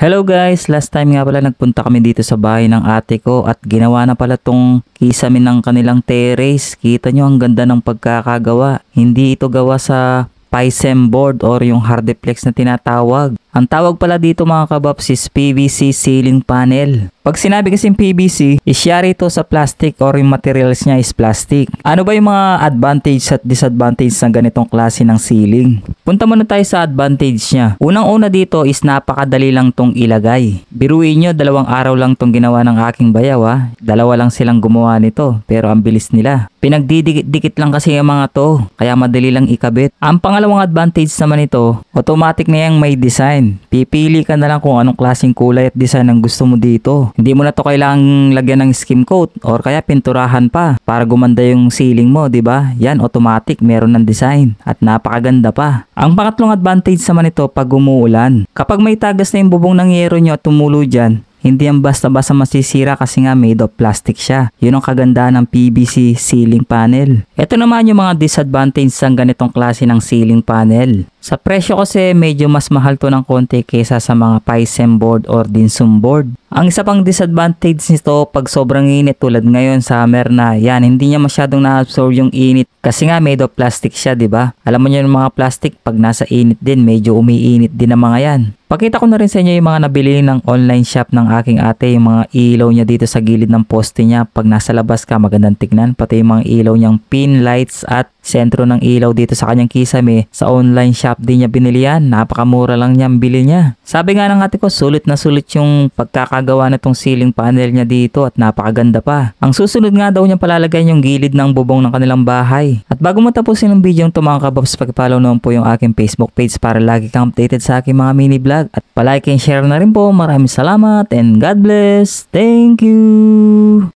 Hello guys, last time nga pala nagpunta kami dito sa bahay ng ate ko at ginawa na pala tong kisame ng kanilang terrace. Kita nyo ang ganda ng pagkakagawa. Hindi ito gawa sa PISM board or yung hardiplex na tinatawag. Ang tawag pala dito mga kababs is PVC ceiling panel. Pag sinabi kasing PVC, isyari ito sa plastic or yung materials niya is plastic. Ano ba yung mga advantage at disadvantage ng ganitong klase ng ceiling? Punta muna tayo sa advantage niya. Unang-una dito is napakadali lang tong ilagay. Biruin nyo, 2 araw lang tong ginawa ng aking bayaw ha. 2 lang silang gumawa nito pero ang bilis nila. Pinagdidikit-dikit lang kasi yung mga to, kaya madali lang ikabit. Ang pangalawang advantage naman ito, automatic na yung may design. Pipili ka na lang kung anong klaseng kulay at design ang gusto mo dito. Hindi mo na to kailangang lagyan ng skim coat or kaya pinturahan pa para gumanda yung ceiling mo, di ba? Yan, automatic, meron ng design at napakaganda pa. Ang pangatlong advantage naman ito pag umuulan. Kapag may tagas na yung bubong ng yero nyo at tumulo dyan, hindi yan basta-basta masisira kasi nga made of plastic siya. Yun ang kagandahan ng PVC ceiling panel. Ito naman yung mga disadvantage ng ganitong klase ng ceiling panel. Sa presyo kasi medyo mas mahal to ng konti kaysa sa mga PISM board or Dinsum board. Ang isa pang disadvantage nito pag sobrang init tulad ngayon summer na yan, hindi niya masyadong na-absorb yung init kasi nga made of plastic siya, di ba? Alam mo niyo yung mga plastic pag nasa init din medyo umiinit din ang mga yan. Pakita ko na rin sa inyo yung mga nabili ng online shop ng aking ate, yung mga ilaw niya dito sa gilid ng poste niya. Pag nasa labas ka magandang tignan, pati yung mga ilaw niyang pin lights at sentro ng ilaw dito sa kanyang kisame. Sa online shop din niya binili yan, napakamura lang niyang bili niya. Sabi nga ng ate ko, sulit na sulit yung pagkakagawa na tong ceiling panel niya dito at napakaganda pa. Ang susunod nga daw niya palalagyan yung gilid ng bubong ng kanilang bahay. At bago matapusin ang video ng mga kababs, pag-follow naman po yung aking Facebook page para lagi kang updated sa aking mga mini vlog. At palike and share na rin po. Maraming salamat and God bless. Thank you!